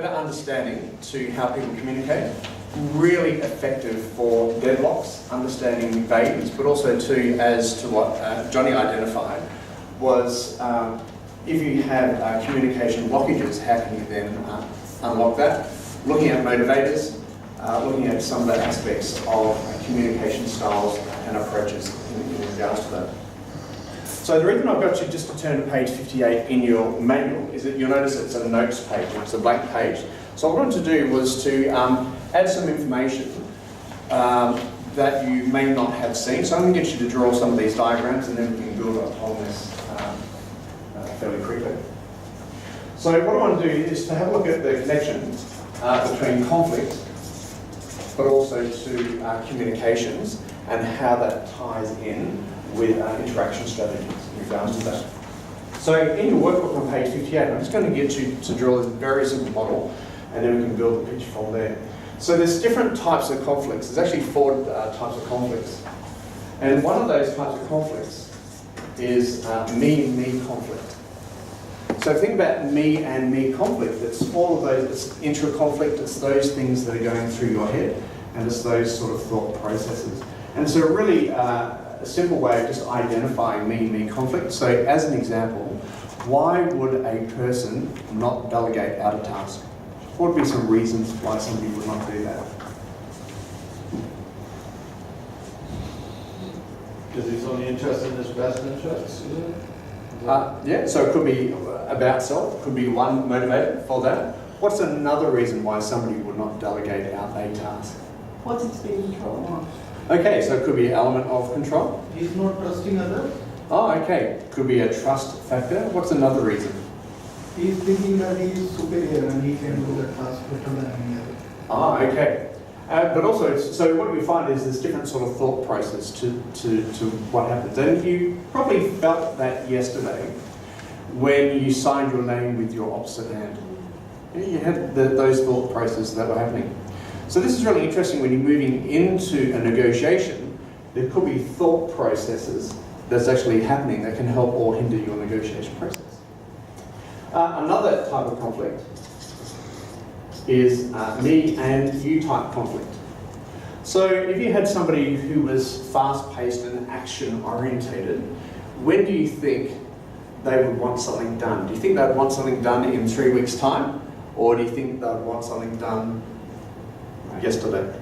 better understanding to how people communicate. Really effective for deadlocks, understanding values, but also too, as to what Johnny identified, was if you have communication blockages, how can you then unlock that? Looking at motivators, looking at some of the aspects of communication styles and approaches in regards to that. So the reason I've got you just to turn to page 58 in your manual is that you'll notice it's a notes page, it's a blank page. So what I wanted to do was to add some information that you may not have seen. So I'm going to get you to draw some of these diagrams and then we can build upon this fairly quickly. So what I want to do is to have a look at the connection between conflict but also to communications and how that ties in with interaction strategies in regards to that. So in your workbook on page 58, I'm just going to get you to draw this very simple model and then we can build a picture from there. So there's different types of conflicts. There's actually 4 types of conflicts. And one of those types of conflicts is me conflict. So think about me and me conflict. It's all of those, it's intra-conflict, it's those things that are going through your head, and it's those sort of thought processes. And so really a simple way of just identifying me conflict. So as an example, why would a person not delegate out a task? What would be some reasons why somebody would not do that? Because he's only interested in his best interests, is it? Yeah, so it could be about self, could be one motivator for that. What's another reason why somebody would not delegate out a task? What's its being control on? Okay, so it could be an element of control. He's not trusting others. Oh, okay. Could be a trust factor. What's another reason? He's thinking that he is superior and he can do the task better than any other. Ah, okay. But also, so what we find is there's different sort of thought process to what happens. And you probably felt that yesterday when you signed your name with your opposite hand. You had those thought processes that were happening. So this is really interesting when you're moving into a negotiation. There could be thought processes that's actually happening that can help or hinder your negotiation process. Another type of conflict is me and you type conflict. So if you had somebody who was fast-paced and action-orientated, when do you think they would want something done? Do you think they'd want something done in 3 weeks' time? Or do you think they'd want something done yesterday,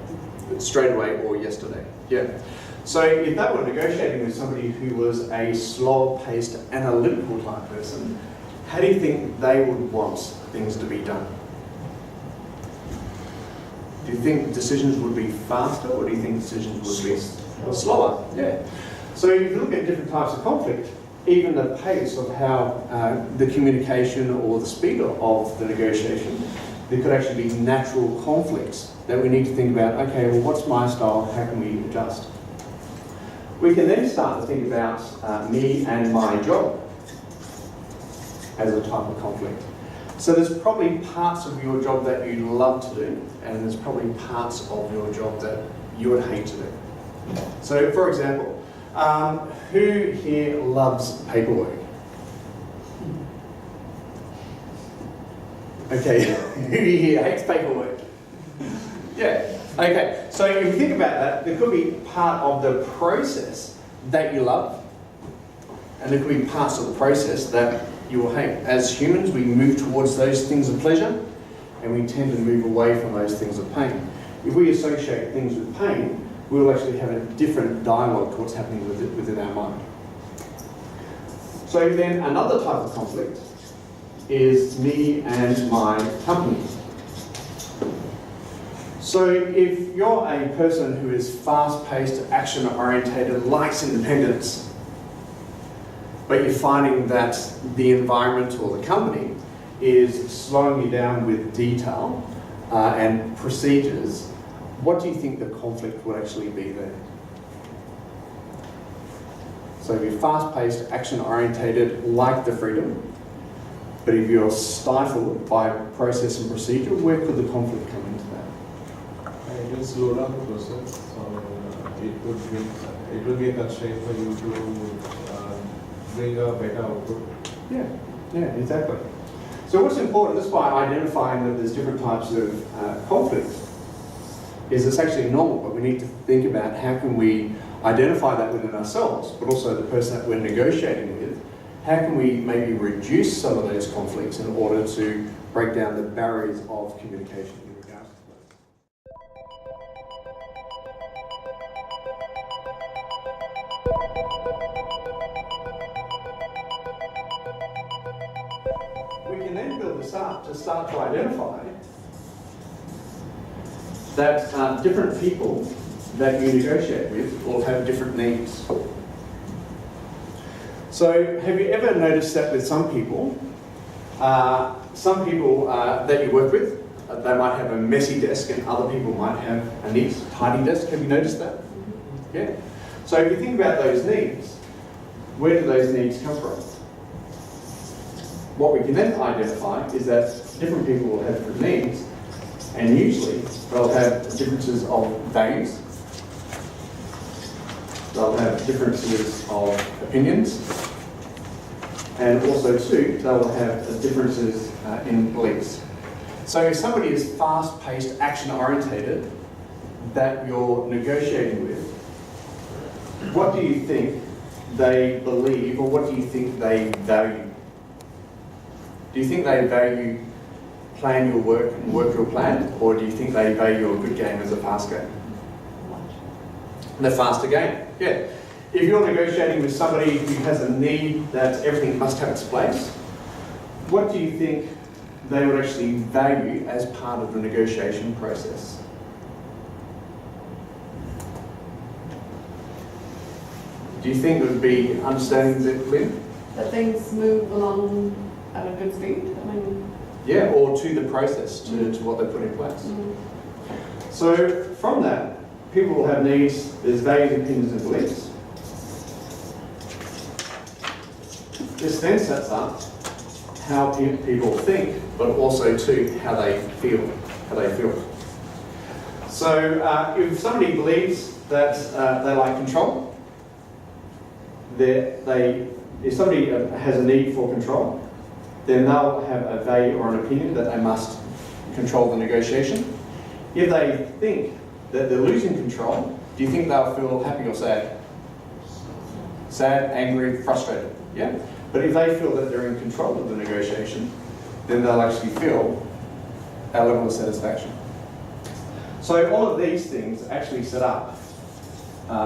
straight away or yesterday? Yeah. So if they were negotiating with somebody who was a slow-paced, analytical type person, how do you think they would want things to be done? Do you think decisions would be faster, or do you think decisions would be slower? Yeah. So if you look at different types of conflict, even the pace of how the communication or the speed of the negotiation, there could actually be natural conflicts that we need to think about, okay, well, what's my style? How can we adjust? We can then start to think about me and my job as a type of conflict. So there's probably parts of your job that you love to do, and there's probably parts of your job that you would hate to do. So for example, who here loves paperwork? Okay, who here hates paperwork? Yeah, okay. So if you think about that, there could be part of the process that you love, and there could be parts of the process that you will hate. As humans, we move towards those things of pleasure, and we tend to move away from those things of pain. If we associate things with pain, we'll actually have a different dialogue to what's happening within our mind. So then another type of conflict is me and my company. So if you're a person who is fast-paced, action-orientated, likes independence, but you're finding that the environment or the company is slowing you down with detail and procedures, what do you think the conflict would actually be there? So if you're fast-paced, action-orientated, like the freedom, but if you're stifled by process and procedure, where could the conflict come into that? It will slow down the process, so it will be a constraint for you to bring a better output. Yeah, exactly. So what's important, just by identifying that there's different types of conflict, is it's actually normal, but we need to think about how can we identify that within ourselves, but also the person that we're negotiating with. How can we maybe reduce some of those conflicts in order to break down the barriers of communication in regards to those? We can then build this up to start to identify that different people that you negotiate with will have different needs. So have you ever noticed that with some people that you work with, they might have a messy desk and other people might have a neat, tidy desk? Have you noticed that? Yeah. So if you think about those needs, where do those needs come from? What we can then identify is that different people will have different needs, and usually they'll have differences of values, they'll have differences of opinions, and also too, they'll have differences in beliefs. So if somebody is fast-paced, action-orientated that you're negotiating with, what do you think they believe, or what do you think they value? Do you think they value plan your work and work your plan, or do you think they value a good game as a fast game? The faster game, yeah. If you're negotiating with somebody who has a need that everything must have its place, what do you think they would actually value as part of the negotiation process? Do you think it would be understanding that, Lynn? That things move along at a good speed? I mean... Yeah, or to the process, to what they put in place. So from that, people will have needs, there's values, opinions and beliefs. This then sets up how people think, but also too how they feel. So if somebody believes that they like control, if somebody has a need for control, then they'll have a value or an opinion that they must control the negotiation. If they think that they're losing control, do you think they'll feel happy or sad? Sad, angry, frustrated, yeah? But if they feel that they're in control of the negotiation, then they'll actually feel a level of satisfaction. So all of these things actually set up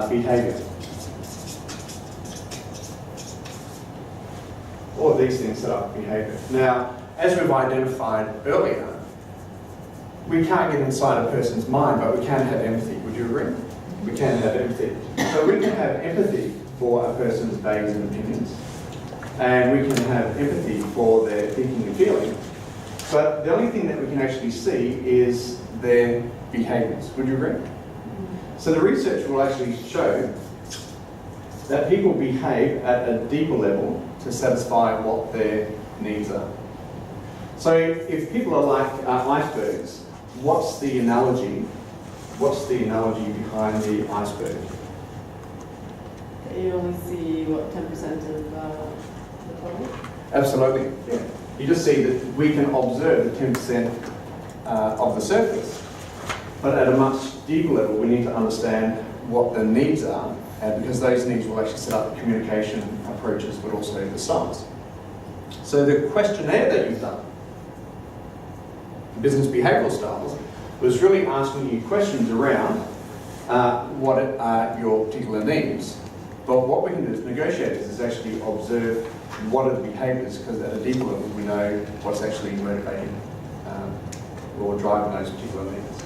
behaviour. All of these things set up behaviour. Now, as we've identified earlier, we can't get inside a person's mind, but we can have empathy. Would you agree? We can have empathy. So we can have empathy for a person's values and opinions, and we can have empathy for their thinking and feeling. But the only thing that we can actually see is their behaviours. Would you agree? So the research will actually show that people behave at a deeper level to satisfy what their needs are. So if people are like icebergs, what's the analogy? What's the analogy behind the iceberg? You only see, what, 10% of the total? Absolutely, yeah. You just see that we can observe the 10% of the surface, but at a much deeper level we need to understand what the needs are, because those needs will actually set up the communication approaches, but also the styles. So the questionnaire that you've done, business behavioural styles, was really asking you questions around what are your particular needs. But what we can do as negotiators is actually observe what are the behaviours, because at a deeper level we know what's actually motivating or driving those particular needs.